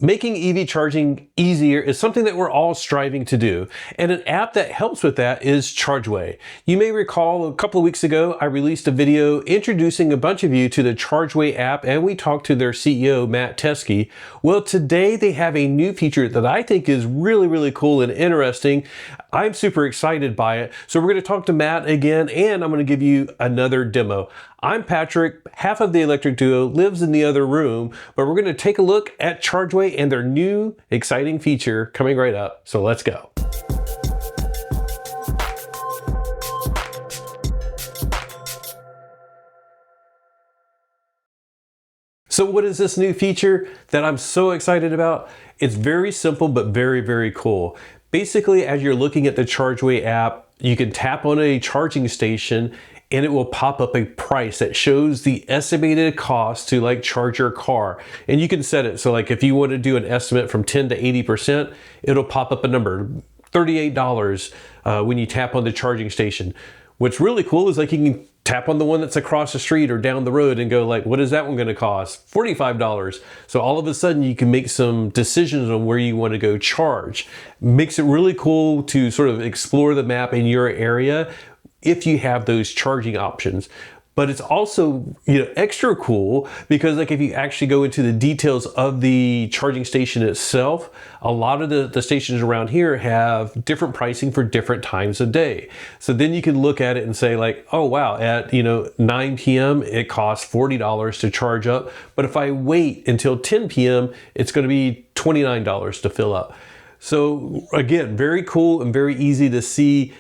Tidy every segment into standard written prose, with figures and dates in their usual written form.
Making EV charging easier is something that we're all striving to do. And an app that helps with that is Chargeway. You may recall a couple of weeks ago, I released a video introducing a bunch of you to the Chargeway app, and we talked to their CEO, Matt Teskey. Well, today they have a new feature that I think is really cool and interesting. I'm super excited by it. So we're going to talk to Matt again, and I'm going to give you another demo. I'm Patrick. Half of the electric duo lives in the other room, but we're going to take a look at Chargeway and their new exciting feature coming right up. So let's go. So what is this new feature that I'm so excited about? It's very simple, but very cool. Basically, as you're looking at the Chargeway app, you can tap on a charging station and it will pop up a price that shows the estimated cost to like charge your car. And you can set it. So like if you want to do an estimate from 10 to 80%, it'll pop up a number, $38 when you tap on the charging station. What's really cool is like you can tap on the one that's across the street or down the road and go like, what is that one going to cost? $45. So all of a sudden you can make some decisions on where you want to go charge. Makes it really cool to sort of explore the map in your area if you have those charging options. But it's also, extra cool because like if you actually go into the details of the charging station itself, a lot of the stations around here have different pricing for different times of day. So then you can look at it and say like, oh wow, at 9 p.m. it costs $40 to charge up. But if I wait until 10 p.m., it's going to be $29 to fill up. So again, very cool and very easy to see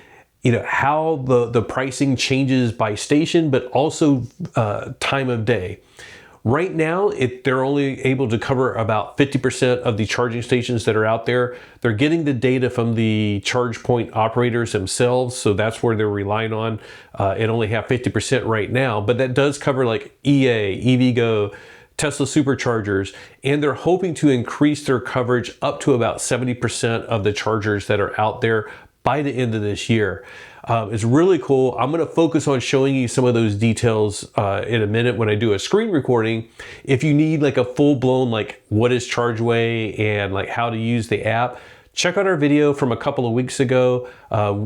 how the pricing changes by station, but also time of day. Right now, they're only able to cover about 50% of the charging stations that are out there. They're getting the data from the charge point operators themselves, so that's where they're relying on, and only have 50% right now. But that does cover like EA, EVgo, Tesla superchargers, and they're hoping to increase their coverage up to about 70% of the chargers that are out there by the end of this year. It's really cool. I'm going to focus on showing you some of those details in a minute when I do a screen recording. If you need like a full-blown like what is Chargeway and like how to use the app, check out our video from a couple of weeks ago.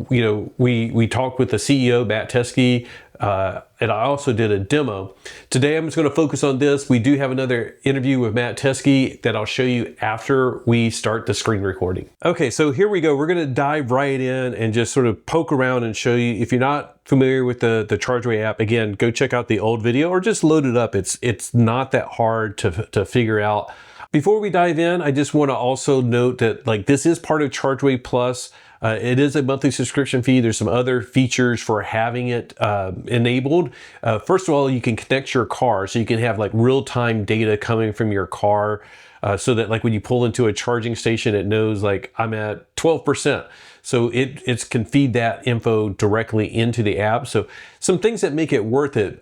We talked with the CEO, Matt Teskey, and I also did a demo. Today I'm just going to focus on this. We do have another interview with Matt Teskey that I'll show you after we start the screen recording. Okay, so here we go. We're going to dive right in and just sort of poke around and show you. If you're not familiar with the Chargeway app, again, go check out the old video or just load it up. It's not that hard to figure out. Before we dive in, I just want to also note that like this is part of Chargeway Plus. It is a monthly subscription fee. There's some other features for having it enabled. First of all, you can connect your car, so you can have like real-time data coming from your car, so that like when you pull into a charging station, it knows like I'm at 12%. So it can feed that info directly into the app. So some things that make it worth it.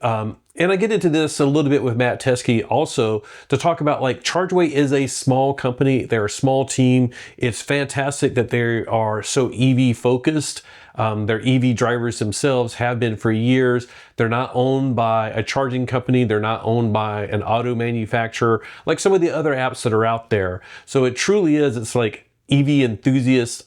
And I get into this a little bit with Matt Teskey also to talk about like Chargeway is a small company. They're a small team. It's fantastic that they are so EV focused. Their EV drivers themselves have been for years. They're not owned by a charging company. They're not owned by an auto manufacturer like some of the other apps that are out there. So it truly is, it's like EV enthusiasts,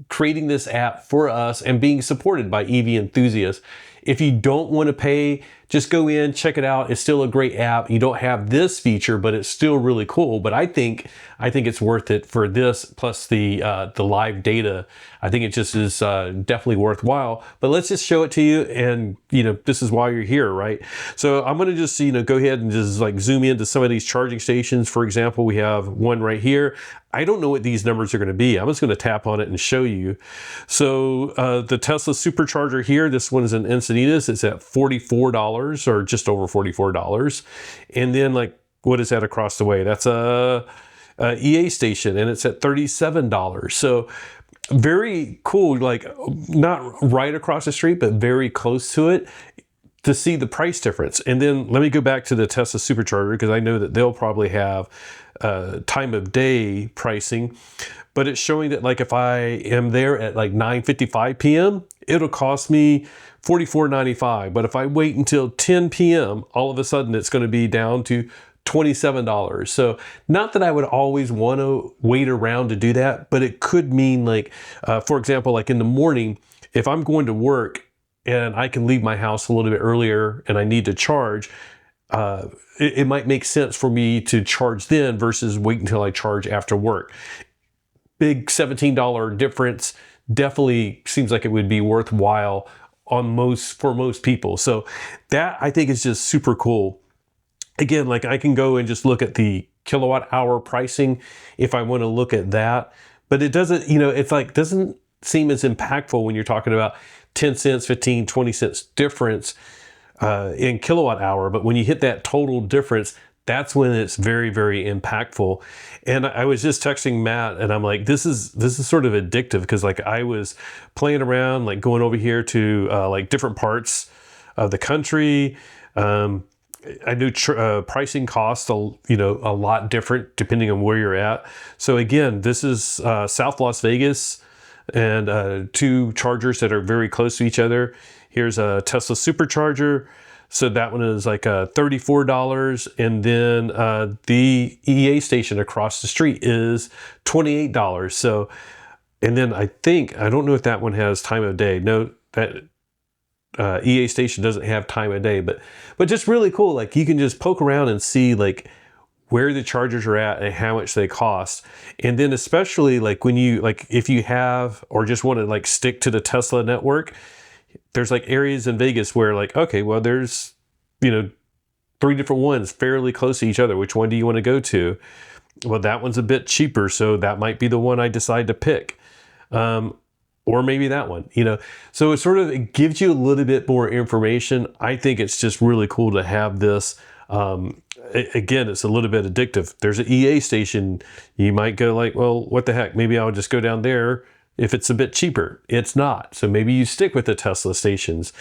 creating this app for us and being supported by EV enthusiasts. If you don't want to pay, just go in, check it out. It's still a great app. You don't have this feature, but it's still really cool. But I think it's worth it for this plus the live data. I think it just is definitely worthwhile. But let's just show it to you, and this is why you're here, right? So I'm going to just go ahead and just like zoom into some of these charging stations. For example, we have one right here. I don't know what these numbers are going to be. I'm just going to tap on it and show you. So the Tesla supercharger here, this one is in Encinitas. It's at $44 or just over $44. And then like, what is that across the way? That's a EA station, and it's at $37. So very cool, like not right across the street, but very close to it to see the price difference. And then let me go back to the Tesla supercharger because I know that they'll probably have time of day pricing, but it's showing that like if I am there at like 9:55 p.m., it'll cost me $44.95. But if I wait until 10 p.m., all of a sudden it's going to be down to $27. So not that I would always want to wait around to do that, but it could mean like, for example, like in the morning, if I'm going to work and I can leave my house a little bit earlier and I need to charge, it might make sense for me to charge then versus wait until I charge after work. Big $17 difference definitely seems like it would be worthwhile for most people. So that I think is just super cool. Again, like I can go and just look at the kilowatt hour pricing if I want to look at that, but it doesn't, it's like, doesn't seem as impactful when you're talking about 10 cents, 15, 20 cents difference in kilowatt hour. But when you hit that total difference, that's when it's very, very impactful. And I was just texting Matt and I'm like, this is sort of addictive, because like I was playing around, like going over here to like different parts of the country. I knew pricing costs, a lot different depending on where you're at. So again, this is South Las Vegas, and two chargers that are very close to each other. Here's a Tesla supercharger. So that one is like $34. And then the EA station across the street is $28. So, and then I don't know if that one has time of day. No, that EA station doesn't have time of day, but just really cool. Like you can just poke around and see like where the chargers are at and how much they cost. And then especially like when you, like if you have, or just want to like stick to the Tesla network, there's like areas in Vegas where like, okay, well there's, 3 different ones fairly close to each other. Which one do you want to go to? Well, that one's a bit cheaper, so that might be the one I decide to pick. Or maybe that one, So it gives you a little bit more information. I think it's just really cool to have this. Again, it's a little bit addictive. There's an EA station. You might go like, well, what the heck? Maybe I'll just go down there if it's a bit cheaper. It's not. So maybe you stick with the Tesla stations.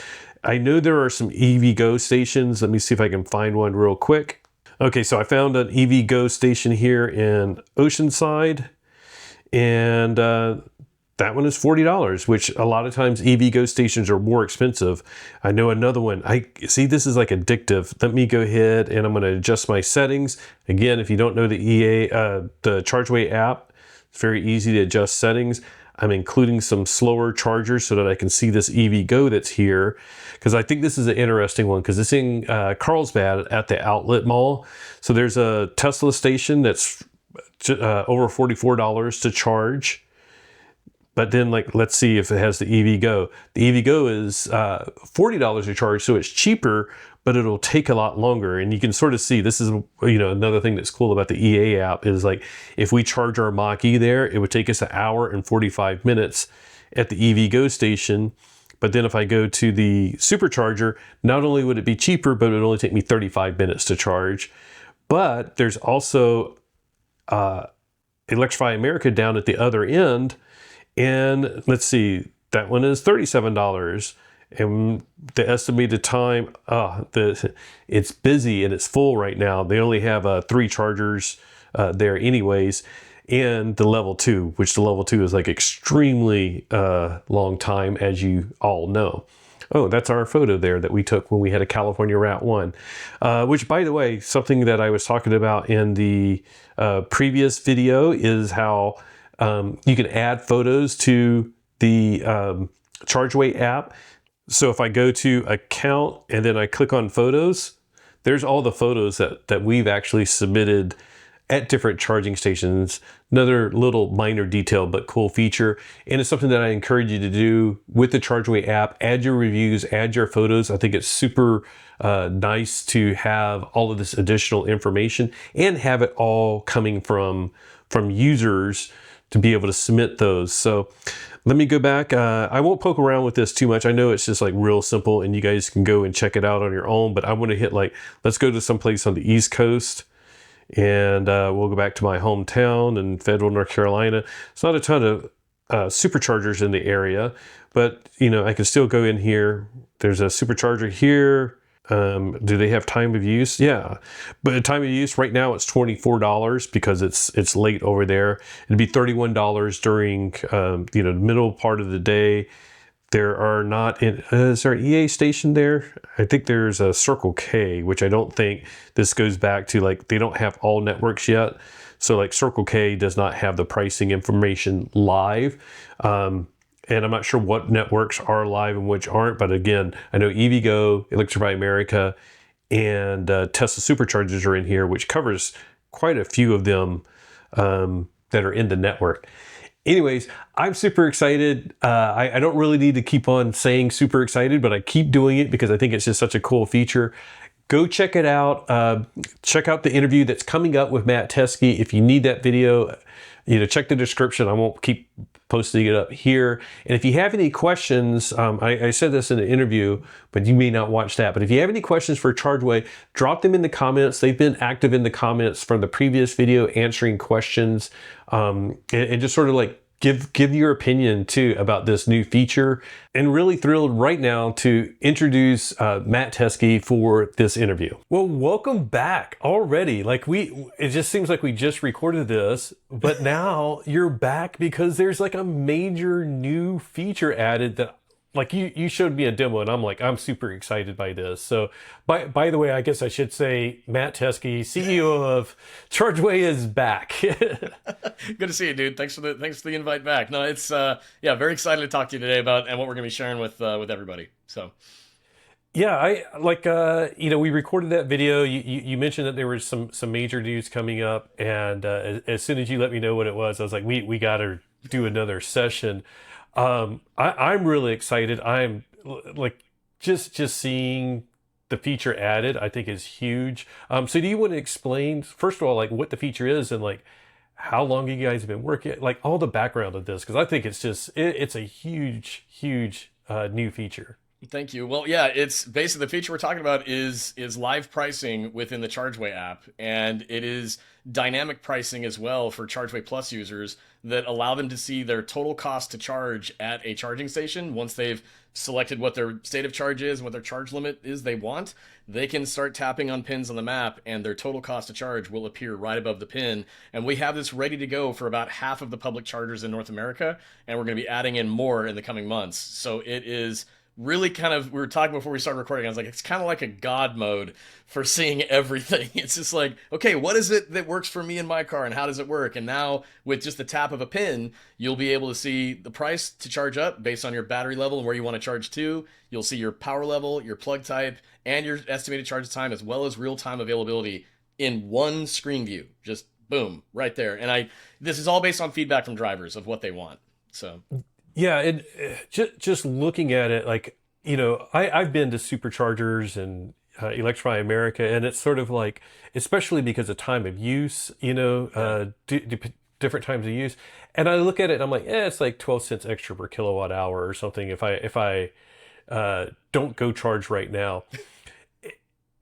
I know there are some EVgo stations. Let me see if I can find one real quick. Okay, so I found an EVgo station here in Oceanside, and that one is $40, which a lot of times EVgo stations are more expensive. I know another one. I see this is like addictive. Let me go ahead and I'm going to adjust my settings. Again, if you don't know the the Chargeway app, it's very easy to adjust settings. I'm including some slower chargers so that I can see this EVgo that's here, because I think this is an interesting one, because it's in Carlsbad at the outlet mall. So there's a Tesla station that's over $44 to charge. But then, like, let's see if it has the EVgo. The EVgo is $40 a charge, so it's cheaper, but it'll take a lot longer. And you can sort of see, this is, another thing that's cool about the EA app is like, if we charge our Mach-E there, it would take us 1 hour and 45 minutes at the EVgo station. But then if I go to the supercharger, not only would it be cheaper, but it would only take me 35 minutes to charge. But there's also Electrify America down at the other end. And let's see, that one is $37. And the estimated time, it's busy and it's full right now. They only have 3 chargers there anyways. And the level 2, which the level 2 is like extremely long time, as you all know. Oh, that's our photo there that we took when we had a California Route 1. Which, by the way, something that I was talking about in the previous video is how you can add photos to the Chargeway app. So if I go to account and then I click on photos, there's all the photos that we've actually submitted at different charging stations. Another little minor detail, but cool feature. And it's something that I encourage you to do with the Chargeway app. Add your reviews, add your photos. I think it's super nice to have all of this additional information and have it all coming from users to be able to submit those. So let me go back. I won't poke around with this too much. I know it's just like real simple and you guys can go and check it out on your own, but I want to hit like, let's go to some place on the East Coast, and we'll go back to my hometown in Federal, North Carolina. It's not a ton of superchargers in the area, but I can still go in here. There's a supercharger here. Do they have time of use? Yeah, but time of use right now it's $24 because it's late over there. It'd be $31 during the middle part of the day. There are not, is there an EA station there? I think there's a Circle K, which I don't think this goes back to, like, they don't have all networks yet. So like Circle K does not have the pricing information live. And I'm not sure what networks are live and which aren't. But again, I know EVgo, Electrify America, and Tesla Superchargers are in here, which covers quite a few of them that are in the network. Anyways, I'm super excited. I don't really need to keep on saying super excited, but I keep doing it because I think it's just such a cool feature. Go check it out. Check out the interview that's coming up with Matt Teskey. If you need that video, check the description. I won't keep posting it up here. And if you have any questions, I said this in the interview, but you may not watch that. But if you have any questions for Chargeway, drop them in the comments. They've been active in the comments from the previous video answering questions, and just sort of like give your opinion too about this new feature. And really thrilled right now to introduce Matt Teskey for this interview. Well, welcome back already. Like it just seems like we just recorded this, but now you're back because there's like a major new feature added that, like, you showed me a demo and I'm super excited by this. So by the way, I guess I should say Matt Teskey, CEO of Chargeway, is back. Good to see you, dude. Thanks for the invite back. No, it's very excited to talk to you today about and what we're gonna be sharing with everybody. So yeah, we recorded that video. You mentioned that there was some major news coming up, and as soon as you let me know what it was, I was like, we got to do another session. I'm really excited. I'm like just seeing the feature added, I think is huge. So do you want to explain, first of all, like what the feature is and like how long you guys have been working, like all the background of this? Because I think it's just, it's a huge new feature. Thank you. Well, yeah, it's basically the feature we're talking about is live pricing within the Chargeway app, and it is dynamic pricing as well for Chargeway Plus users that allow them to see their total cost to charge at a charging station. Once they've selected what their state of charge is and what their charge limit is they want, they can start tapping on pins on the map and their total cost to charge will appear right above the pin. And we have this ready to go for about half of the public chargers in North America, and we're going to be adding in more in the coming months. So it is really kind of, we were talking before we started recording, I was like, it's kind of like a God mode for seeing everything. It's just like, okay, what is it that works for me in my car and how does it work? And now with just the tap of a pin, you'll be able to see the price to charge up based on your battery level and where you want to charge to. You'll see your power level, your plug type, and your estimated charge time, as well as real-time availability in one screen view. Just boom, right there. And this is all based on feedback from drivers of what they want. So yeah, and just looking at it, like, I've been to superchargers and Electrify America, and it's sort of like, especially because of time of use, different times of use. And I look at it and I'm like, it's like 12 cents extra per kilowatt hour or something if I don't go charge right now.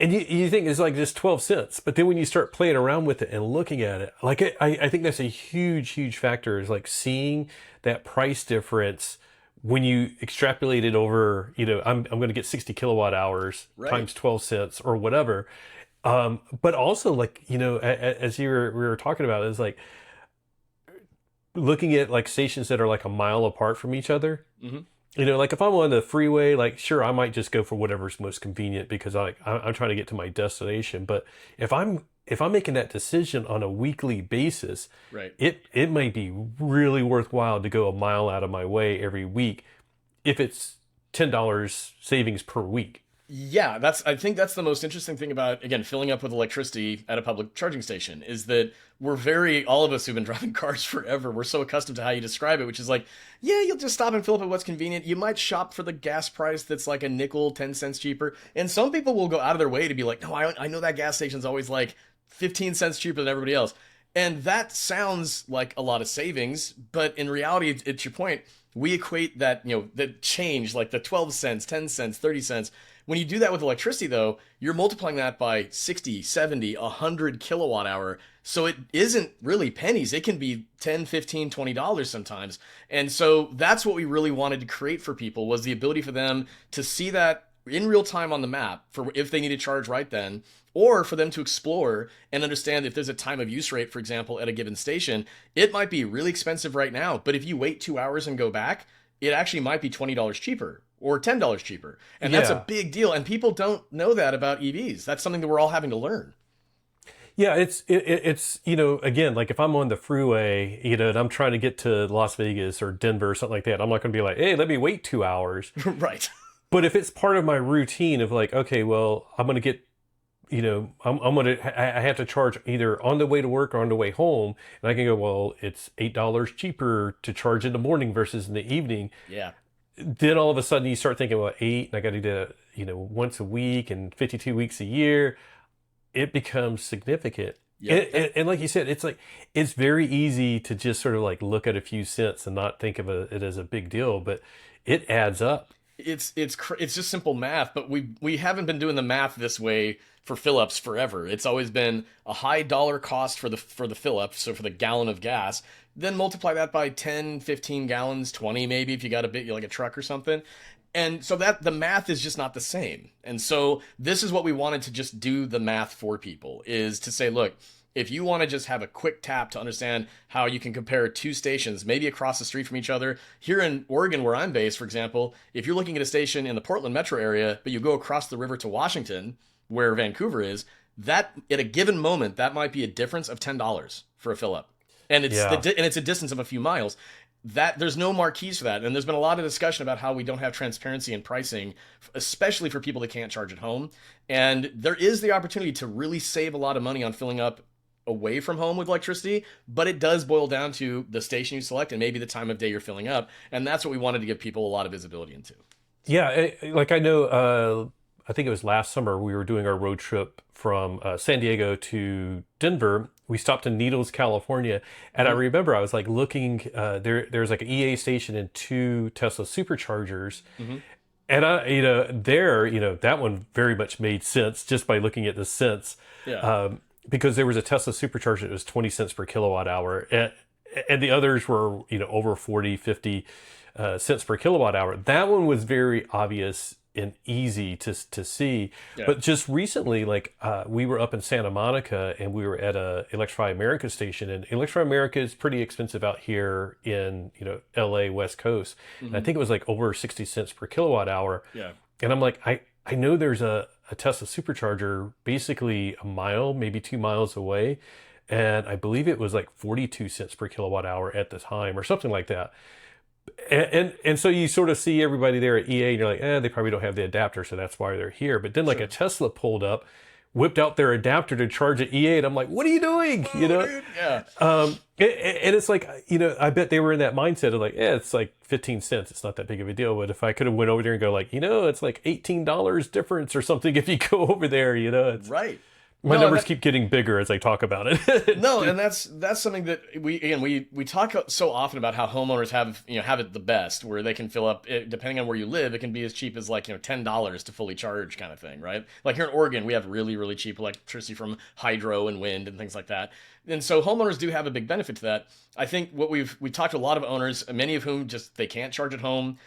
And you think it's like just 12 cents. But then when you start playing around with it and looking at it, like I think that's a huge factor, is like seeing that price difference when you extrapolate it over, I'm going to get 60 kilowatt hours times 12 cents or whatever. But also, like, as we were talking about, is like looking at like stations that are like a mile apart from each other. Mm-hmm. Like if I'm on the freeway, like, sure, I might just go for whatever's most convenient because I'm trying to get to my destination. But if I'm making that decision on a weekly basis, right, it might be really worthwhile to go a mile out of my way every week if it's $10 savings per week. Yeah, I think that's the most interesting thing about, again, filling up with electricity at a public charging station, is that all of us who've been driving cars forever, we're so accustomed to how you describe it, which is like, yeah, you'll just stop and fill up at what's convenient. You might shop for the gas price that's like a nickel, 10 cents cheaper. And some people will go out of their way to be like, no, I know that gas station's always like 15 cents cheaper than everybody else. And that sounds like a lot of savings, but in reality, it's your point. We equate that, the change, like the 12 cents, 10 cents, 30 cents. When you do that with electricity, though, you're multiplying that by 60, 70, 100 kilowatt hour. So it isn't really pennies. It can be $10, $15, $20 sometimes. And so that's what we really wanted to create for people, was the ability for them to see that in real time on the map for if they need to charge right then, or for them to explore and understand if there's a time of use rate, for example, at a given station. It might be really expensive right now, but if you wait 2 hours and go back, it actually might be $20 cheaper or $10 cheaper. And that's a big deal. And people don't know that about EVs. That's something that we're all having to learn. Yeah, it's you know, again, like if I'm on the freeway, you know, and I'm trying to get to Las Vegas or Denver or something like that, I'm not going to be like, hey, let me wait 2 hours. Right. But if it's part of my routine of like, okay, well, I'm going to get, you know, I have to charge either on the way to work or on the way home, and I can go, well, it's $8 cheaper to charge in the morning versus in the evening. Yeah. Then all of a sudden you start thinking, well, eight, and I got to do that, you know, once a week and 52 weeks a year. It becomes significant. Yeah. And like you said, it's like, it's very easy to just sort of like look at a few cents and not think of it as a big deal, but it adds up. It's just simple math, but we haven't been doing the math this way for fill-ups forever. It's always been a high dollar cost for the fill-up, so for the gallon of gas, then multiply that by 10, 15 gallons, 20 maybe if you got a bit like a truck or something. And so that the math is just not the same. And so this is what we wanted to just do the math for people, is to say, look, if you want to just have a quick tap to understand how you can compare two stations, maybe across the street from each other. Here in Oregon, where I'm based, for example, if you're looking at a station in the Portland metro area, but you go across the river to Washington, where Vancouver is, that at a given moment, that might be a difference of $10 for a fill up. And it's a distance of a few miles. That there's no marquees for that. And there's been a lot of discussion about how we don't have transparency in pricing, especially for people that can't charge at home. And there is the opportunity to really save a lot of money on filling up away from home with electricity, but it does boil down to the station you select and maybe the time of day you're filling up. And that's what we wanted to give people a lot of visibility into. Yeah, like I know, I think it was last summer, we were doing our road trip from San Diego to Denver. We stopped in Needles, California, and I remember I was like looking. There's like an EA station and 2 Tesla superchargers, and that one very much made sense just by looking at the cents, because there was a Tesla supercharger that was 20 cents per kilowatt hour, and the others were over 40, 50 cents per kilowatt hour. That one was very obvious and easy to see. But just recently, like we were up in Santa Monica and we were at a Electrify America station, and Electrify America is pretty expensive out here in LA West Coast. And I think it was like over 60 cents per kilowatt hour. And I'm like, I know there's a Tesla supercharger basically a mile, maybe 2 miles away, and I believe it was like 42 cents per kilowatt hour at the time or something like that. And so you sort of see everybody there at EA and you're like, they probably don't have the adapter, so that's why they're here. But then like a Tesla pulled up, whipped out their adapter to charge at EA, and I'm like, what are you doing? Dude, and it's like, I bet they were in that mindset of like, it's like 15 cents. It's not that big of a deal. But if I could have went over there and go like, it's like $18 difference or something if you go over there, it's right. My numbers keep getting bigger as I talk about it. No, and that's something that we talk so often about how homeowners have it the best, where they can fill up, depending on where you live, it can be as cheap as like $10 to fully charge kind of thing, right? Like here in Oregon, we have really, really cheap electricity from hydro and wind and things like that. And so homeowners do have a big benefit to that. I think what we talked to a lot of owners, many of whom just they can't charge at home,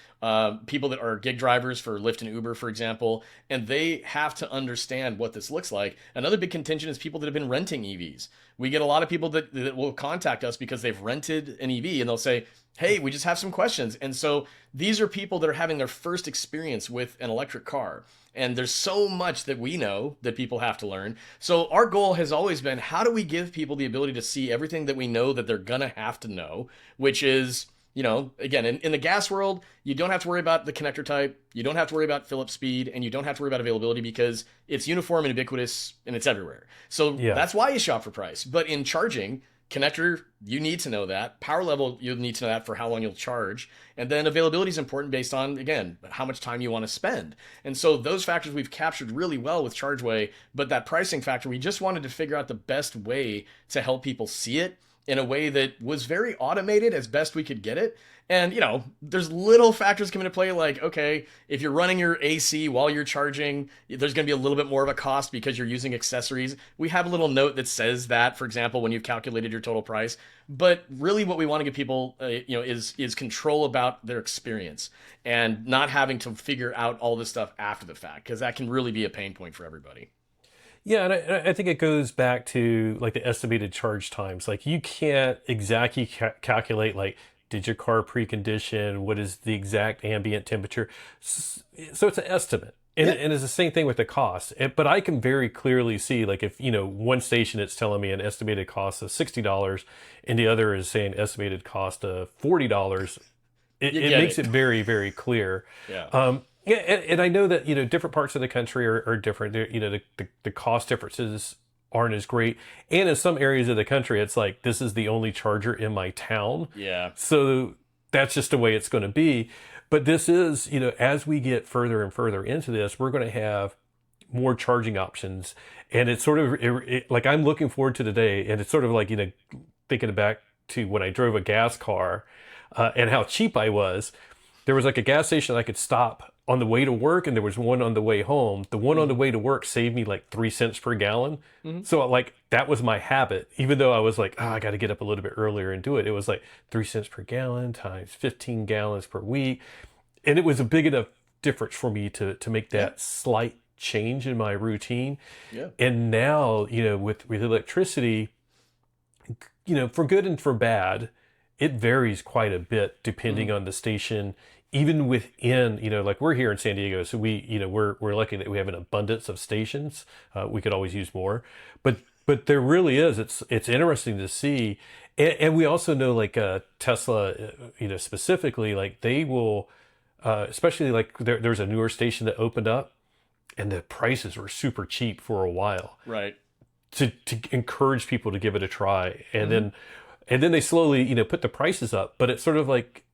people that are gig drivers for Lyft and Uber, for example, and they have to understand what this looks like. Another big contingent is people that have been renting EVs. We get a lot of people that will contact us because they've rented an EV and they'll say, hey, we just have some questions. And so these are people that are having their first experience with an electric car. And there's so much that we know that people have to learn. So our goal has always been, how do we give people the ability to see everything that we know that they're going to have to know, which is, again, in the gas world, you don't have to worry about the connector type. You don't have to worry about fill-up speed, and you don't have to worry about availability because it's uniform and ubiquitous and it's everywhere. So that's why you shop for price. But in charging, connector, you need to know that. Power level, you'll need to know that for how long you'll charge. And then availability is important based on, again, how much time you want to spend. And so those factors we've captured really well with Chargeway, but that pricing factor, we just wanted to figure out the best way to help people see it in a way that was very automated as best we could get it. And, there's little factors come into play like, okay, if you're running your AC while you're charging, there's going to be a little bit more of a cost because you're using accessories. We have a little note that says that, for example, when you've calculated your total price. But really what we want to give people, is control about their experience and not having to figure out all this stuff after the fact, because that can really be a pain point for everybody. Yeah, and I think it goes back to like the estimated charge times. Like you can't exactly calculate like did your car precondition? What is the exact ambient temperature? So it's an estimate. And it's the same thing with the cost. But I can very clearly see, like, if, one station it's telling me an estimated cost of $60 and the other is saying estimated cost of $40, it makes it very, very clear. Yeah. Yeah, and I know that, different parts of the country are different. The cost differences aren't as great. And in some areas of the country, it's like, this is the only charger in my town. Yeah. So that's just the way it's going to be. But this is, as we get further and further into this, we're going to have more charging options. And it's sort of like, I'm looking forward to today. And it's sort of like, thinking back to when I drove a gas car and how cheap I was. There was like a gas station I could stop on the way to work, and there was one on the way home. The one on the way to work saved me like 3 cents per gallon. So like, that was my habit. Even though I was like, I got to get up a little bit earlier and do it. It was like 3 cents per gallon times 15 gallons per week. And it was a big enough difference for me to make that slight change in my routine. Yeah. And now, with electricity, for good and for bad, it varies quite a bit depending on the station. Even within, like we're here in San Diego, so we're lucky that we have an abundance of stations. We could always use more, but there really is. It's interesting to see, and we also know, like Tesla, specifically, like they will, especially like there's a newer station that opened up, and the prices were super cheap for a while, Right. To encourage people to give it a try, and then they slowly put the prices up, but it's sort of like,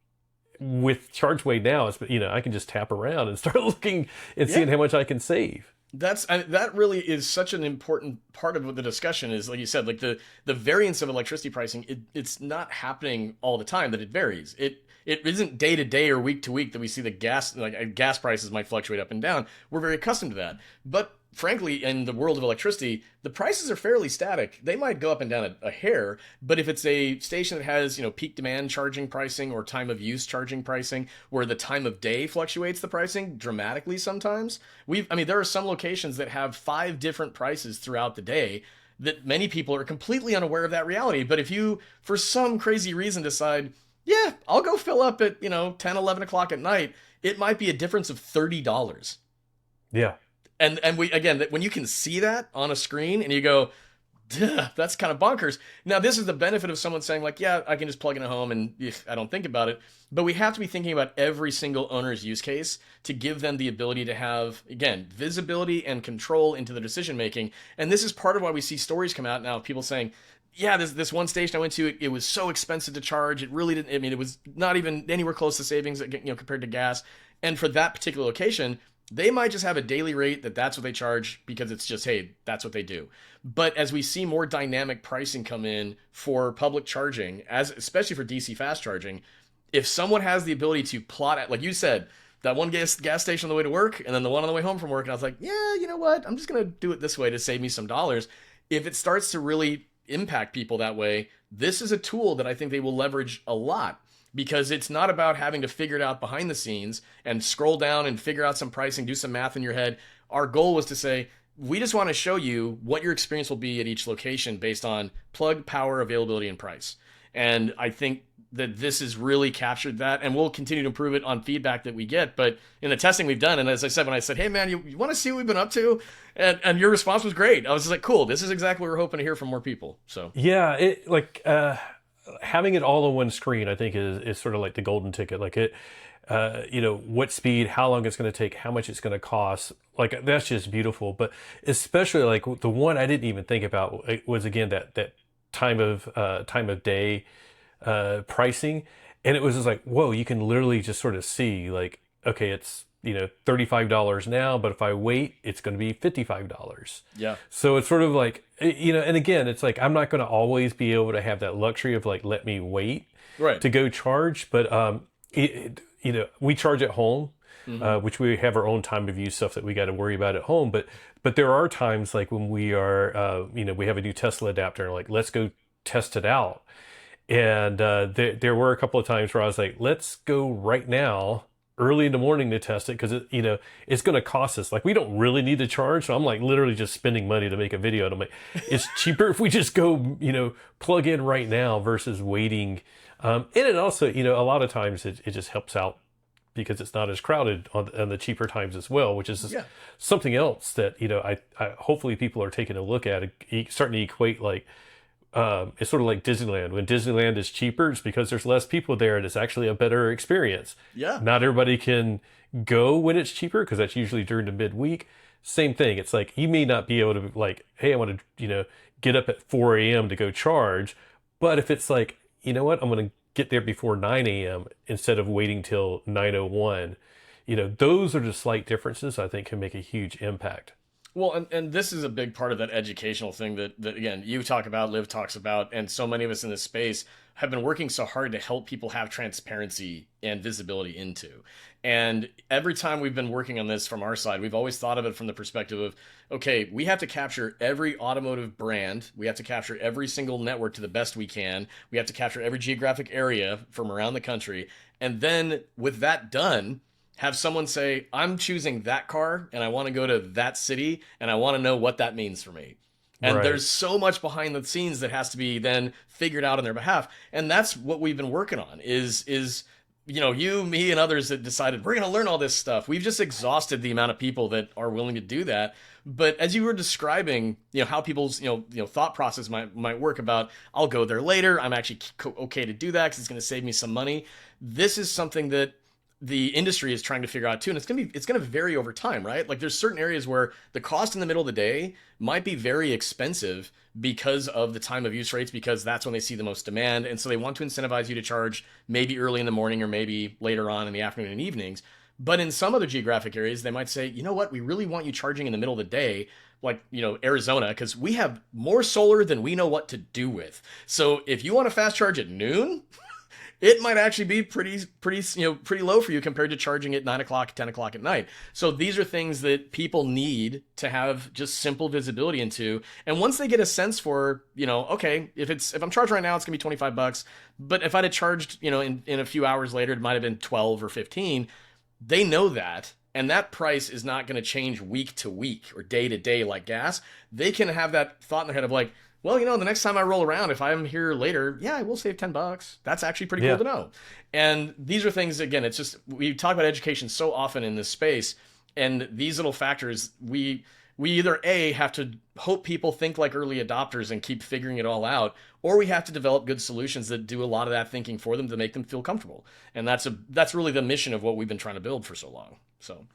with Chargeway now, it's, I can just tap around and start looking and seeing how much I can save. That really is such an important part of the discussion. Is, like you said, like the variance of electricity pricing. It's not happening all the time that it varies. It isn't day to day or week to week that we see the gas prices might fluctuate up and down. We're very accustomed to that. But frankly, in the world of electricity, the prices are fairly static. They might go up and down a hair, but if it's a station that has, peak demand charging pricing or time of use charging pricing, where the time of day fluctuates the pricing dramatically sometimes. There are some locations that have 5 different prices throughout the day that many people are completely unaware of that reality. But if you, for some crazy reason, decide, yeah, I'll go fill up at, 10, 11 o'clock at night, it might be a difference of $30. Yeah. And when you can see that on a screen and you go, duh, that's kind of bonkers. Now, this is the benefit of someone saying, like, yeah, I can just plug in at home and I don't think about it. But we have to be thinking about every single owner's use case to give them the ability to have, again, visibility and control into the decision making. And this is part of why we see stories come out now of people saying, yeah, this one station I went to, it was so expensive to charge. It really didn't, it was not even anywhere close to savings, compared to gas. And for that particular location, they might just have a daily rate that's what they charge because it's just, hey, that's what they do. But as we see more dynamic pricing come in for public charging, especially for DC fast charging, if someone has the ability to plot at, like you said, that one gas station on the way to work and then the one on the way home from work, and I was like, yeah, you know what? I'm just going to do it this way to save me some dollars. If it starts to really impact people that way, this is a tool that I think they will leverage a lot. Because it's not about having to figure it out behind the scenes and scroll down and figure out some pricing, do some math in your head. Our goal was to say, we just want to show you what your experience will be at each location based on plug, power, availability, and price. And I think that this has really captured that, and we'll continue to improve it on feedback that we get. But in the testing we've done, and as I said, when I said, hey man, you want to see what we've been up to? And your response was great. I was just like, cool, this is exactly what we're hoping to hear from more people. So yeah, having it all on one screen, I think is sort of like the golden ticket. Like what speed, how long it's going to take, how much it's going to cost. Like, that's just beautiful. But especially like the one I didn't even think about was, again, that time of day pricing. And it was just like, whoa, you can literally just sort of see, like, okay, it's, $35 now, but if I wait, it's going to be $55. Yeah. So it's sort of like, and again, it's like, I'm not going to always be able to have that luxury of like, let me wait to go charge. But, we charge at home, which we have our own time of use stuff that we got to worry about at home. But there are times like when we are, we have a new Tesla adapter and like, let's go test it out. And there were a couple of times where I was like, let's go right now early in the morning to test it, because it's going to cost us. Like, we don't really need to charge, so I'm like literally just spending money to make a video. And I'm like, it's cheaper if we just go plug in right now versus waiting. And it also, a lot of times it just helps out because it's not as crowded on the cheaper times as well, which is something else that I hopefully people are taking a look at, starting to equate. Like, it's sort of like Disneyland. When Disneyland is cheaper, it's because there's less people there and it's actually a better experience. Yeah. Not everybody can go when it's cheaper, because that's usually during the midweek. Same thing. It's like, you may not be able to, like, hey, I want to, get up at 4 a.m. to go charge. But if it's like, you know what, I'm going to get there before 9 a.m. instead of waiting till 9:01, those are the slight differences I think can make a huge impact. Well, and this is a big part of that educational thing that again, you talk about, Liv talks about, and so many of us in this space have been working so hard to help people have transparency and visibility into. And every time we've been working on this from our side, we've always thought of it from the perspective of, okay, we have to capture every automotive brand. We have to capture every single network to the best we can. We have to capture every geographic area from around the country. And then with that done, have someone say, I'm choosing that car and I want to go to that city and I want to know what that means for me. And there's so much behind the scenes that has to be then figured out on their behalf. And that's what we've been working on is you, me, and others that decided we're going to learn all this stuff. We've just exhausted the amount of people that are willing to do that. But as you were describing, how people's, thought process might work about, I'll go there later. I'm actually okay to do that because it's going to save me some money. This is something that the industry is trying to figure out too. And it's going to vary over time, right? Like, there's certain areas where the cost in the middle of the day might be very expensive because of the time of use rates, because that's when they see the most demand. And so they want to incentivize you to charge maybe early in the morning or maybe later on in the afternoon and evenings. But in some other geographic areas, they might say, you know what, we really want you charging in the middle of the day, like, Arizona, because we have more solar than we know what to do with. So if you want to fast charge at noon, it might actually be pretty low for you compared to charging at 9 o'clock, 10 o'clock at night. So these are things that people need to have just simple visibility into. And once they get a sense for, okay, if I'm charged right now, it's gonna be $25. But if I'd have charged, in a few hours later, it might have been 12 or 15. They know that. And that price is not going to change week to week or day to day like gas. They can have that thought in their head of like, well, the next time I roll around, if I'm here later, I will save $10. That's actually pretty cool to know. And these are things, again, it's just, we talk about education so often in this space, and these little factors, we either have to hope people think like early adopters and keep figuring it all out, or we have to develop good solutions that do a lot of that thinking for them to make them feel comfortable. And that's really the mission of what we've been trying to build for so long. So.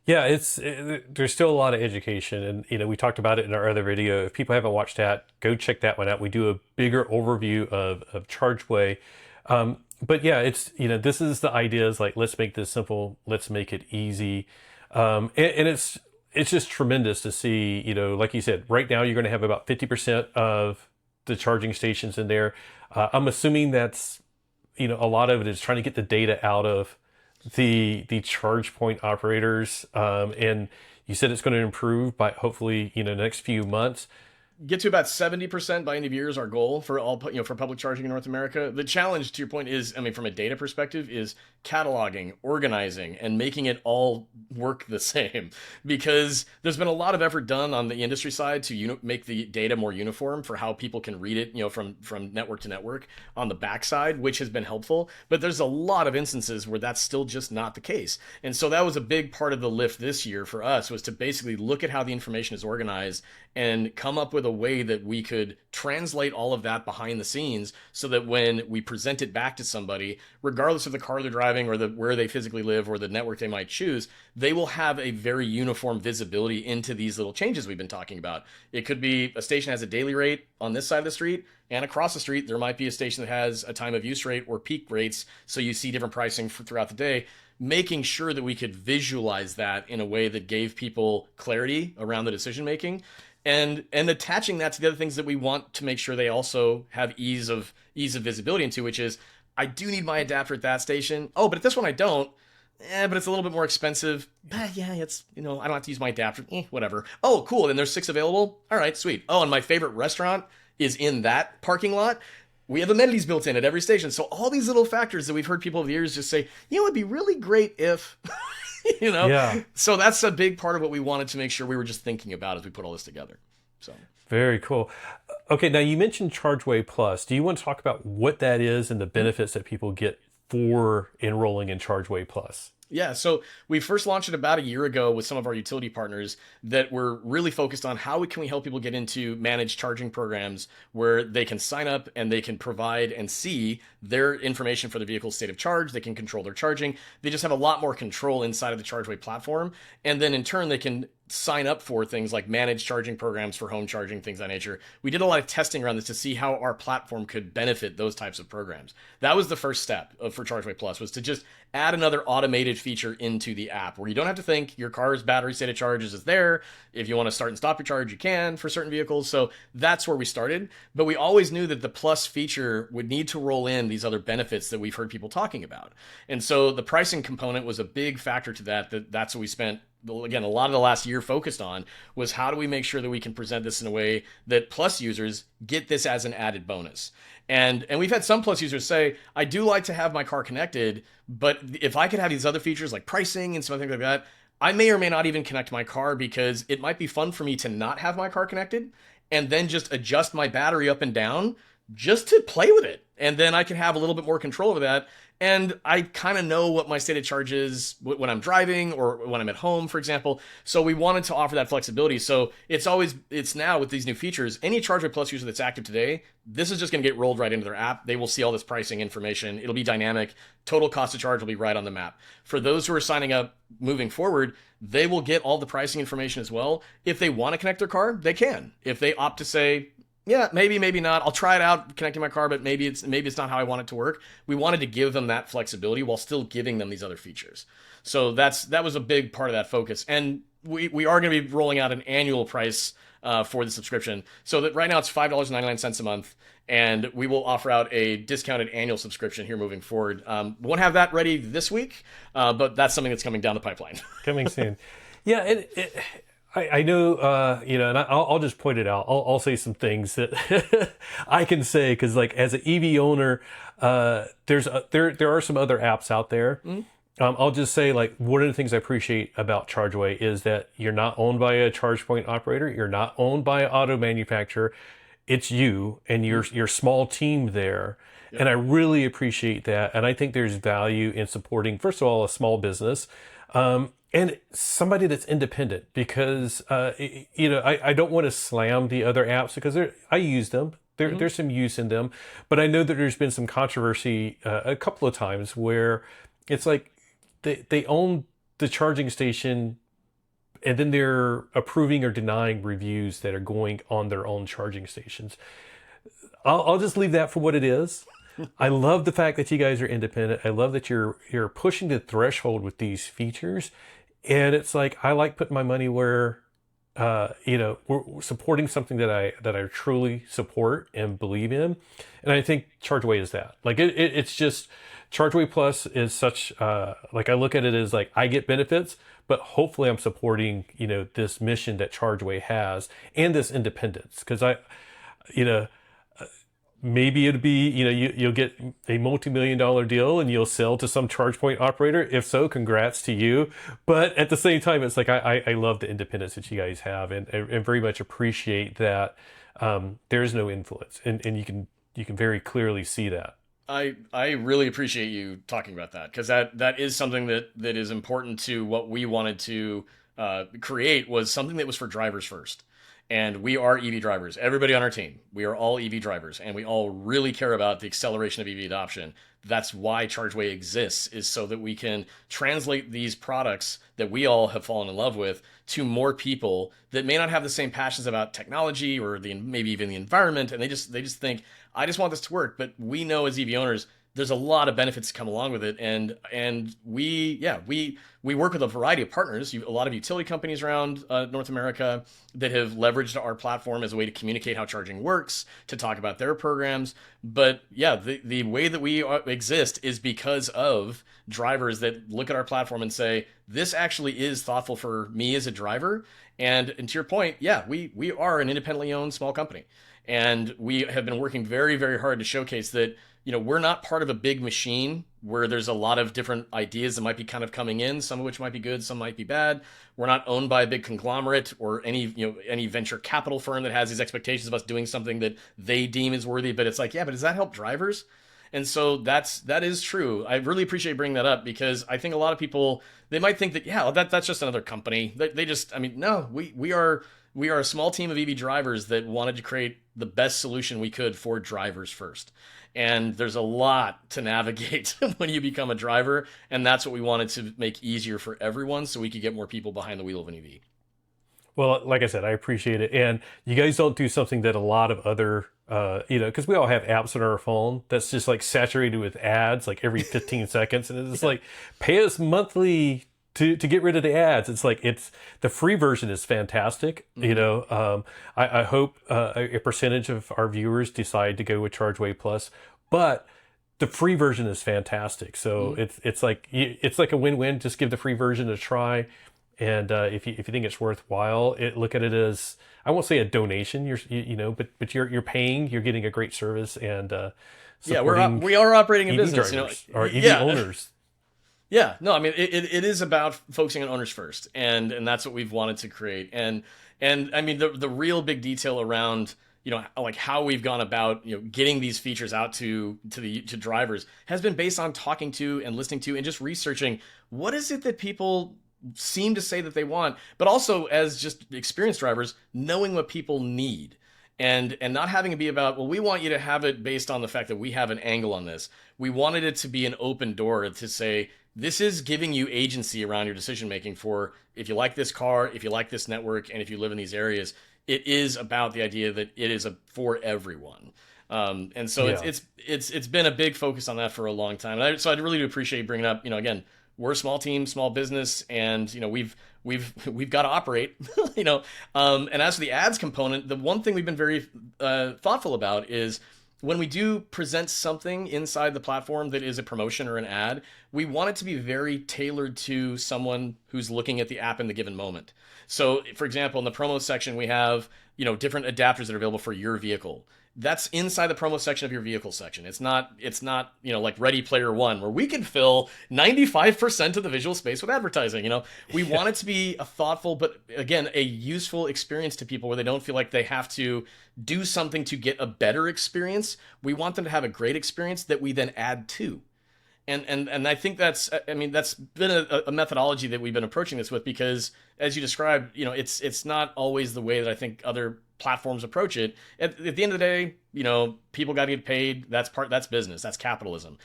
Yeah, there's still a lot of education, and we talked about it in our other video. If people haven't watched that, go check that one out. We do a bigger overview of Chargeway. But yeah, it's this is the idea is like, let's make this simple, let's make it easy, and it's just tremendous to see. Like you said, right now you're going to have about 50% of the charging stations in there. I'm assuming that's a lot of it is trying to get the data out of the charge point operators, and you said it's going to improve by hopefully the next few months. Get to about 70% by end of year is our goal for all, for public charging in North America. The challenge, to your point, is, from a data perspective, is cataloging, organizing, and making it all work the same. Because there's been a lot of effort done on the industry side to make the data more uniform for how people can read it, from network to network on the backside, which has been helpful. But there's a lot of instances where that's still just not the case. And so that was a big part of the lift this year for us, was to basically look at how the information is organized and come up with a way that we could translate all of that behind the scenes so that when we present it back to somebody, regardless of the car they're driving or where they physically live or the network they might choose, they will have a very uniform visibility into these little changes we've been talking about. It could be a station has a daily rate on this side of the street, and across the street, there might be a station that has a time of use rate or peak rates, so you see different pricing throughout the day. Making sure that we could visualize that in a way that gave people clarity around the decision making. And attaching that to the other things that we want to make sure they also have ease of visibility into, which is, I do need my adapter at that station. Oh, but at this one I don't. But it's a little bit more expensive. Yeah, it's, I don't have to use my adapter. Whatever. Oh, cool. Then there's 6 available. All right, sweet. Oh, and my favorite restaurant is in that parking lot. We have amenities built in at every station. So all these little factors that we've heard people over the years just say, it'd be really great if, Yeah. So that's a big part of what we wanted to make sure we were just thinking about as we put all this together. So Very cool. Okay, now you mentioned Chargeway Plus. Do you want to talk about what that is and the benefits that people get for enrolling in Chargeway Plus? Yeah, so we first launched it about a year ago with some of our utility partners that were really focused on how can we help people get into managed charging programs where they can sign up and they can provide and see their information for the vehicle's state of charge. They can control their charging. They just have a lot more control inside of the Chargeway platform. And then in turn, they can sign up for things like managed charging programs for home charging, things of that nature. We did a lot of testing around this to see how our platform could benefit those types of programs. That was the first step for Chargeway Plus, was to just add another automated feature into the app where you don't have to think. Your car's battery state of charge is there. If you want to start and stop your charge, you can for certain vehicles. So that's where we started. But we always knew that the Plus feature would need to roll in these other benefits that we've heard people talking about. And so the pricing component was a big factor to that. That's what we spent, again, a lot of the last year focused on, was how do we make sure that we can present this in a way that Plus users get this as an added bonus. And we've had some Plus users say, I do like to have my car connected, but if I could have these other features like pricing and something like that, I may or may not even connect my car because it might be fun for me to not have my car connected and then just adjust my battery up and down just to play with it. And then I can have a little bit more control over that. And I kind of know what my state of charge is when I'm driving or when I'm at home, for example. So we wanted to offer that flexibility. So it's now with these new features, any Chargeway Plus user that's active today, this is just going to get rolled right into their app. They will see all this pricing information. It'll be dynamic. Total cost of charge will be right on the map. For those who are signing up moving forward, they will get all the pricing information as well. If they want to connect their car, they can. If they opt to say, yeah, maybe not, I'll try it out connecting my car, but maybe it's not how I want it to work. We wanted to give them that flexibility while still giving them these other features. So that was a big part of that focus. And we are going to be rolling out an annual price for the subscription. So that right now it's $5.99 a month, and we will offer out a discounted annual subscription here moving forward. Won't have that ready this week, but that's something that's coming down the pipeline. Coming soon. Yeah, I know, and I'll just point it out. I'll say some things that I can say because, like, as an EV owner, there are some other apps out there. Mm-hmm. I'll just say, like, one of the things I appreciate about Chargeway is that you're not owned by a charge point operator. You're not owned by an auto manufacturer. It's you and your small team there. Yep. And I really appreciate that. And I think there's value in supporting, first of all, a small business. And somebody that's independent because, I don't want to slam the other apps because I use them. There's some use in them. But I know that there's been some controversy a couple of times where it's like they own the charging station and then they're approving or denying reviews that are going on their own charging stations. I'll just leave that for what it is. I love the fact that you guys are independent. I love that you're pushing the threshold with these features. And it's like, I like putting my money where, we're supporting something that I truly support and believe in. And I think Chargeway is that. Like, it's just, Chargeway Plus is such, I look at it as like, I get benefits, but hopefully I'm supporting, this mission that Chargeway has and this independence. Because maybe it'd be, you'll get a multi-million-dollar deal and you'll sell to some charge point operator. If so, congrats to you. But at the same time, it's like, I love the independence that you guys have and very much appreciate that there's no influence. And you can very clearly see that. I really appreciate you talking about that because that is something that is important to what we wanted to create, was something that was for drivers first. And we are EV drivers. Everybody on our team, we are all EV drivers, and we all really care about the acceleration of EV adoption. That's why Chargeway exists, is so that we can translate these products that we all have fallen in love with to more people that may not have the same passions about technology or maybe even the environment, and they just think, I just want this to work. But we know as EV owners, there's a lot of benefits to come along with it, and we work with a variety of partners, a lot of utility companies around North America that have leveraged our platform as a way to communicate how charging works, to talk about their programs. But yeah, the way that we exist is because of drivers that look at our platform and say, this actually is thoughtful for me as a driver. And to your point, yeah, we are an independently owned small company. And we have been working very, very hard to showcase that, we're not part of a big machine where there's a lot of different ideas that might be kind of coming in, some of which might be good, some might be bad. We're not owned by a big conglomerate or any venture capital firm that has these expectations of us doing something that they deem is worthy. But it's like, yeah, but does that help drivers? And so that is true. I really appreciate bringing that up, because I think a lot of people, they might think that, yeah, that's just another company. They just, no, we are a small team of EV drivers that wanted to create the best solution we could for drivers first. And there's a lot to navigate when you become a driver, and that's what we wanted to make easier for everyone so we could get more people behind the wheel of an EV. Well, like I said, I appreciate it. And you guys don't do something that a lot of other, because we all have apps on our phone that's just like saturated with ads like every 15 seconds. And it's like, pay us monthly to get rid of the ads. It's like, the free version is fantastic. Mm-hmm. I hope a percentage of our viewers decide to go with Chargeway Plus, but the free version is fantastic. So mm-hmm. it's like a win-win. Just give the free version a try. And if you think it's worthwhile, look at it as, I won't say a donation, but you're paying, you're getting a great service, and yeah, we are operating a business, drivers, or EV owners. Yeah, no, I mean it is about focusing on owners first, and that's what we've wanted to create, and I mean the real big detail around like how we've gone about getting these features out to drivers has been based on talking to and listening to and just researching what is it that people seem to say that they want, but also as just experienced drivers, knowing what people need. And not having it be about, well, we want you to have it based on the fact that we have an angle on this. We wanted it to be an open door to say, this is giving you agency around your decision making for if you like this car, if you like this network, and if you live in these areas. It is about the idea that it is for everyone. And so yeah. It's been a big focus on that for a long time. So I really do appreciate you bringing up, again, we're a small team, small business, and we've got to operate, And as for the ads component, the one thing we've been very thoughtful about is when we do present something inside the platform that is a promotion or an ad, we want it to be very tailored to someone who's looking at the app in the given moment. So, for example, in the promo section, we have different adapters that are available for your vehicle. That's inside the promo section of your vehicle section. It's not like Ready Player One, where we can fill 95% of the visual space with advertising. We want it to be a thoughtful, but again, a useful experience to people where they don't feel like they have to do something to get a better experience. We want them to have a great experience that we then add to. And I think that's been a methodology that we've been approaching this with, because as you described, it's not always the way that I think other platforms approach it. At the end of the day, people got to get paid. That's business. That's capitalism.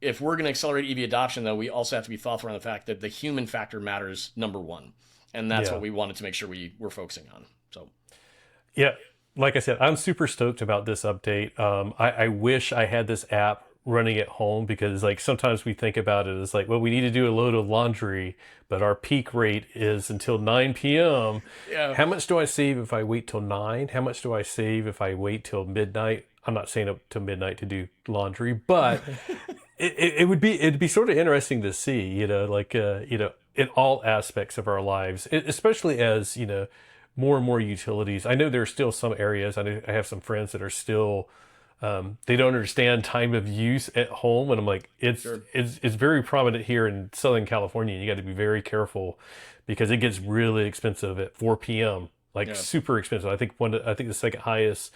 If we're going to accelerate EV adoption, though, we also have to be thoughtful around the fact that the human factor matters number one. And that's what we wanted to make sure we're focusing on. So, yeah, like I said, I'm super stoked about this update. I wish I had this app running at home, because like sometimes we think about it as like, well, we need to do a load of laundry, but our peak rate is until 9 p.m. Yeah. How much do I save if I wait till 9? How much do I save if I wait till midnight? I'm not saying up till midnight to do laundry, but it'd be sort of interesting to see, in all aspects of our lives, especially as, more and more utilities. I know there's still some areas, I have some friends that are still, they don't understand time of use at home, and I'm like, it's very prominent here in Southern California. You got to be very careful, because it gets really expensive at 4 p.m. Super expensive. I think the second highest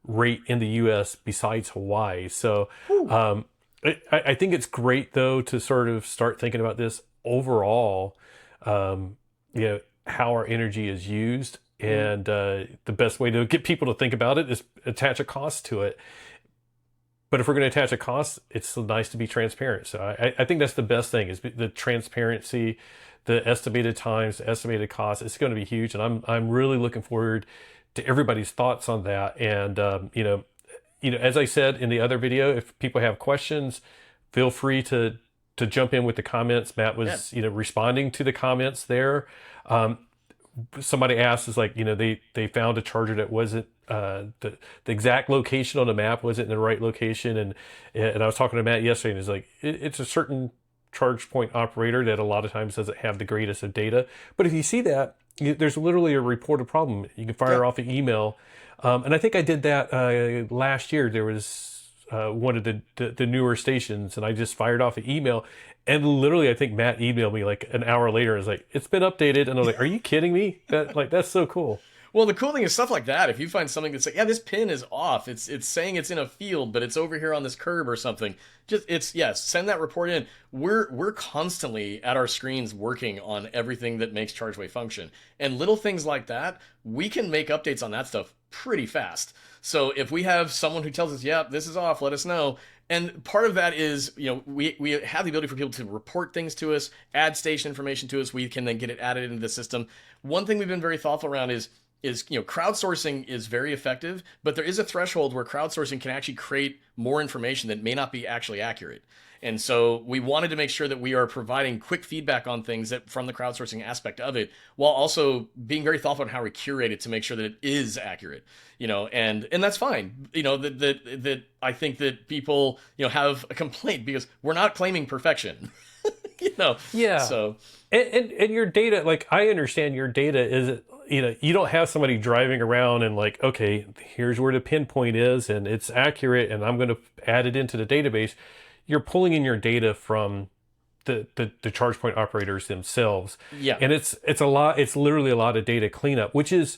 rate in the U.S. besides Hawaii. So I think it's great though to sort of start thinking about this overall. How our energy is used. And the best way to get people to think about it is attach a cost to it. But if we're going to attach a cost, it's nice to be transparent. So I think that's the best thing, is the transparency, the estimated times, the estimated costs. It's going to be huge. And I'm really looking forward to everybody's thoughts on that. And, as I said in the other video, if people have questions, feel free to jump in with the comments. Matt was, responding to the comments there. Somebody asked, is like, they found a charger that wasn't the exact location on the map wasn't in the right location, and I was talking to Matt yesterday, and he's like, it's a certain charge point operator that a lot of times doesn't have the greatest of data. But if you see that, there's literally a reported problem. You can fire off an email. And I think I did that last year. There was one of the newer stations, and I just fired off an email. And literally, I think Matt emailed me like an hour later. And was like, "It's been updated," and I was like, "Are you kidding me? That's so cool." Well, the cool thing is stuff like that. If you find something that's like, yeah, this pin is off. It's saying it's in a field, but it's over here on this curb or something. Send that report in. We're constantly at our screens working on everything that makes Chargeway function. And little things like that, we can make updates on that stuff pretty fast. So if we have someone who tells us, yeah, this is off, let us know. And part of that is, we have the ability for people to report things to us, add station information to us. We can then get it added into the system. One thing we've been very thoughtful around is crowdsourcing is very effective, but there is a threshold where crowdsourcing can actually create more information that may not be actually accurate. And so we wanted to make sure that we are providing quick feedback on things from the crowdsourcing aspect of it, while also being very thoughtful on how we curate it to make sure that it is accurate. And that's fine. That I think that people have a complaint because we're not claiming perfection. Yeah. So and your data, like, I understand your data is, you don't have somebody driving around and like, okay, here's where the pinpoint is and it's accurate and I'm going to add it into the database. You're pulling in your data from the charge point operators themselves. Yeah. And it's literally a lot of data cleanup, which is,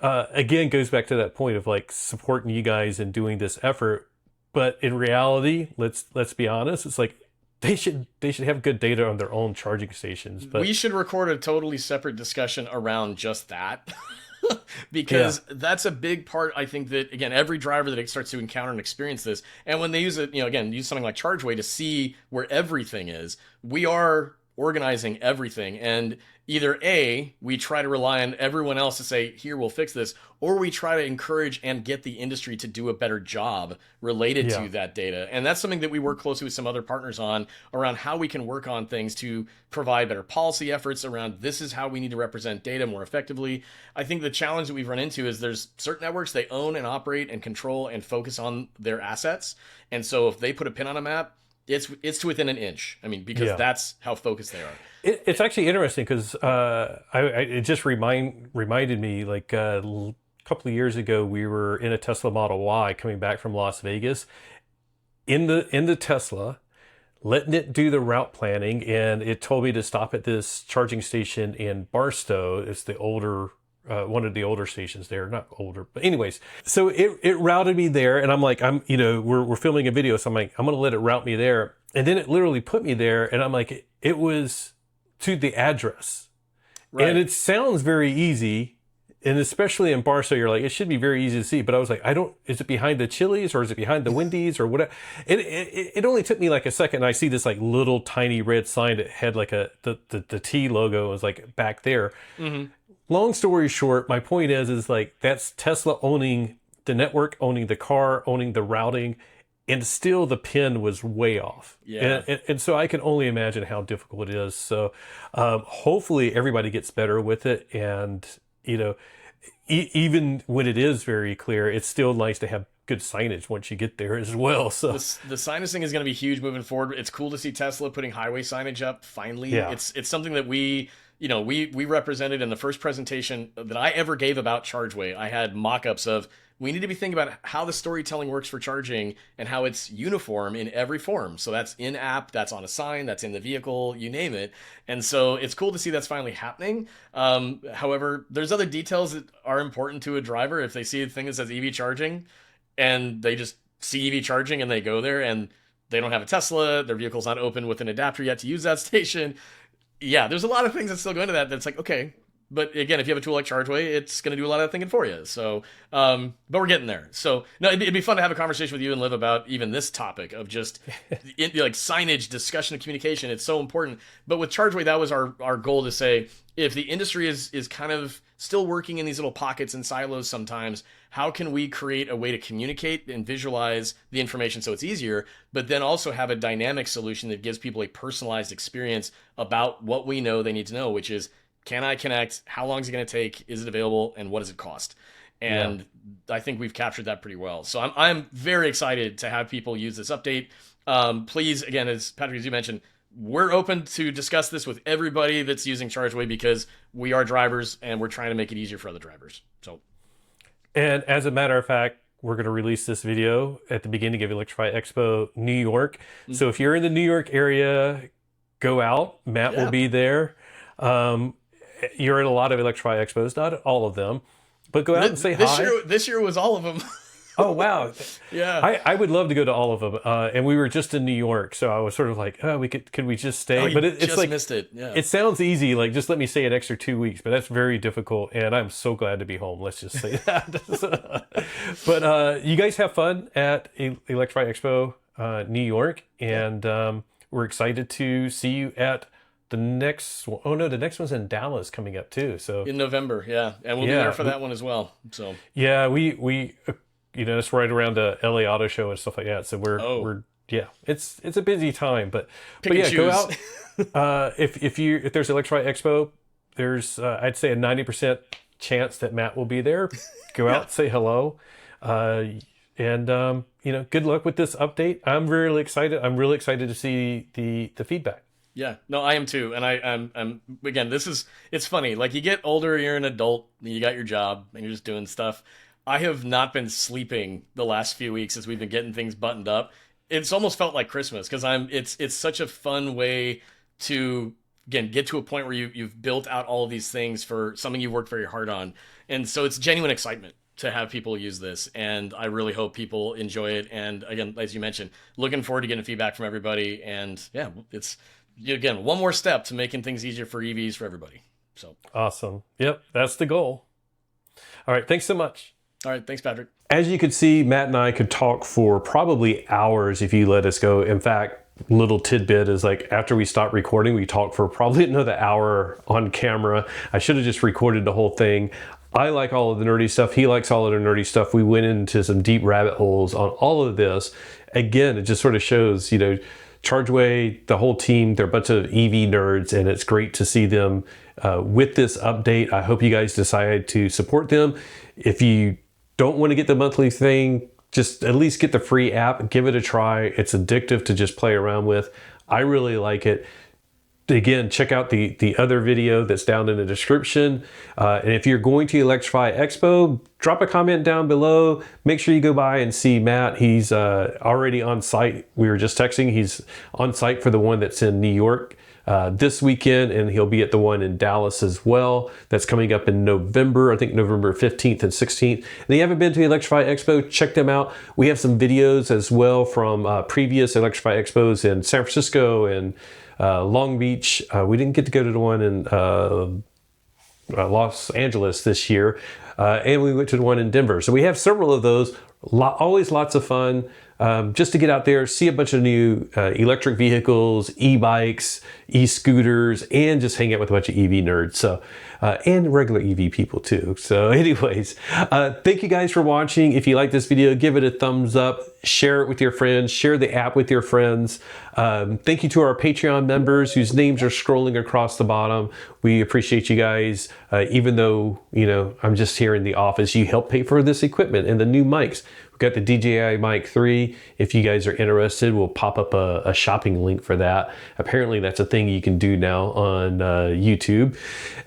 again, goes back to that point of like supporting you guys and doing this effort. But in reality, let's be honest, it's like, they should have good data on their own charging stations. But we should record a totally separate discussion around just that. Because that's a big part. I think that, again, every driver that starts to encounter and experience this, and when they use it, use something like Chargeway to see where everything is, we are organizing everything. And either A, we try to rely on everyone else to say, here, we'll fix this, or we try to encourage and get the industry to do a better job related to that data. And that's something that we work closely with some other partners on, around how we can work on things to provide better policy efforts around this is how we need to represent data more effectively. I think the challenge that we've run into is there's certain networks they own and operate and control and focus on their assets. And so if they put a pin on a map, it's to within an inch. I mean, because that's how focused they are. It's actually interesting because it just reminded me, like a couple of years ago, we were in a Tesla Model Y coming back from Las Vegas, in the Tesla, letting it do the route planning, and it told me to stop at this charging station in Barstow. It's the older one of the older stations there, not older, but anyways. So it routed me there, and I'm like, we're filming a video, so I'm like, I'm gonna let it route me there, and then it literally put me there, and I'm like, it was to the address, right. And it sounds very easy, and especially in Barstow, you're like, it should be very easy to see, but I was like, is it behind the Chili's or is it behind the Wendy's or whatever? And it only took me like a second, and I see this like little tiny red sign that had like the T logo was like back there. Mm-hmm. Long story short, my point is like, that's Tesla owning the network, owning the car, owning the routing, and still the pin was way off. Yeah. And so I can only imagine how difficult it is. So hopefully everybody gets better with it. And, even when it is very clear, it's still nice to have good signage once you get there as well. So the signaging is going to be huge moving forward. It's cool to see Tesla putting highway signage up finally. Yeah. It's something that we represented in the first presentation that I ever gave about Chargeway. I had mock-ups of, we need to be thinking about how the storytelling works for charging and how it's uniform in every form. So that's in-app, that's on a sign, that's in the vehicle, you name it. And so it's cool to see that's finally happening. However, there's other details that are important to a driver. If they see a thing that says EV charging and they just see EV charging and they go there and they don't have a Tesla, their vehicle's not open with an adapter yet to use that station. Yeah, there's a lot of things that still go into that. That's like, okay. But again, if you have a tool like Chargeway, it's going to do a lot of thinking for you. So, but we're getting there. So, no, it'd be fun to have a conversation with you and Liv about even this topic of just like signage, discussion, and communication. It's so important. But with Chargeway, that was our goal to say, if the industry is kind of still working in these little pockets and silos sometimes, how can we create a way to communicate and visualize the information so it's easier, but then also have a dynamic solution that gives people a personalized experience about what we know they need to know, which is, can I connect? How long is it going to take? Is it available? And what does it cost? And I think we've captured that pretty well. So I'm very excited to have people use this update. Please, again, as Patrick, as you mentioned, we're open to discuss this with everybody that's using Chargeway because we are drivers and we're trying to make it easier for other drivers. So And as a matter of fact, we're going to release this video at the beginning of Electrify Expo New York. So if you're in the New York area, go out. Matt will be there. You're in a lot of Electrify Expos, not all of them, but go out and say hi. This year was all of them. Oh, wow. Yeah. I would love to go to all of them. And we were just in New York, so I was sort of like, oh, could we just stay? Oh, but it's just like, missed it. Yeah. it sounds easy, like just let me stay an extra 2 weeks, but that's very difficult. And I'm so glad to be home. Let's just say that. But you guys have fun at Electrify Expo New York. And we're excited to see you at the next one. Oh, no, the next one's in Dallas coming up too. So in November. Yeah. And we'll be there for that one as well. So yeah, we it's right around the LA Auto Show and stuff like that. So we're it's a busy time, but yeah, go out. If there's Electrify Expo, there's I'd say a 90% chance that Matt will be there. Go out, say hello, and good luck with this update. I'm really excited. I'm really excited to see the feedback. Yeah, no, I am too. And I'm again, it's funny. Like, you get older, you're an adult, you got your job, and you're just doing stuff. I have not been sleeping the last few weeks as we've been getting things buttoned up. It's almost felt like Christmas because it's such a fun way to, again, get to a point where you've built out all of these things for something you worked very hard on. And so it's genuine excitement to have people use this. And I really hope people enjoy it. And again, as you mentioned, looking forward to getting feedback from everybody. And yeah, it's, again, one more step to making things easier for EVs for everybody. So awesome. Yep, that's the goal. All right, thanks so much. All right, thanks, Patrick. As you could see, Matt and I could talk for probably hours if you let us go. In fact, little tidbit is like after we stopped recording, we talked for probably another hour on camera. I should have just recorded the whole thing. I like all of the nerdy stuff. He likes all of the nerdy stuff. We went into some deep rabbit holes on all of this. Again, it just sort of shows, Chargeway, the whole team, they're a bunch of EV nerds, and it's great to see them with this update. I hope you guys decide to support them. If you don't want to get the monthly thing, just at least get the free app, give it a try. It's addictive to just play around with. I really like it. Again, check out the other video that's down in the description. And if you're going to Electrify Expo, drop a comment down below. Make sure you go by and see Matt. He's already on site. We were just texting. He's on site for the one that's in New York this weekend, and he'll be at the one in Dallas as well. That's coming up in November, I think November 15th and 16th. And if you haven't been to Electrify Expo, check them out. We have some videos as well from previous Electrify Expos in San Francisco and Long Beach. We didn't get to go to the one in Los Angeles this year, and we went to the one in Denver. So we have several of those. Always lots of fun. Just to get out there, see a bunch of new electric vehicles, e-bikes, e-scooters, and just hang out with a bunch of EV nerds. So, and regular EV people too. So anyways, thank you guys for watching. If you like this video, give it a thumbs up, share it with your friends, share the app with your friends. Thank you to our Patreon members whose names are scrolling across the bottom. We appreciate you guys. Even though, I'm just here in the office, you help pay for this equipment and the new mics. Got the DJI Mic 3. If you guys are interested, we'll pop up a shopping link for that. Apparently that's a thing you can do now on YouTube.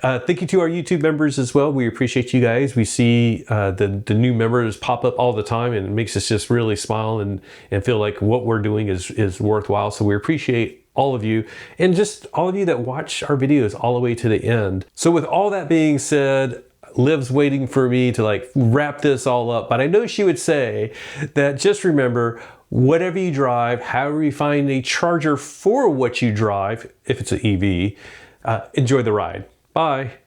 Thank you to our YouTube members as well. We appreciate you guys. We see the new members pop up all the time, and it makes us just really smile and feel like what we're doing is worthwhile. So we appreciate all of you, and just all of you that watch our videos all the way to the end. So with all that being said, Liv's waiting for me to wrap this all up, but I know she would say that just remember, whatever you drive, however you find a charger for what you drive, if it's an EV, enjoy the ride. Bye.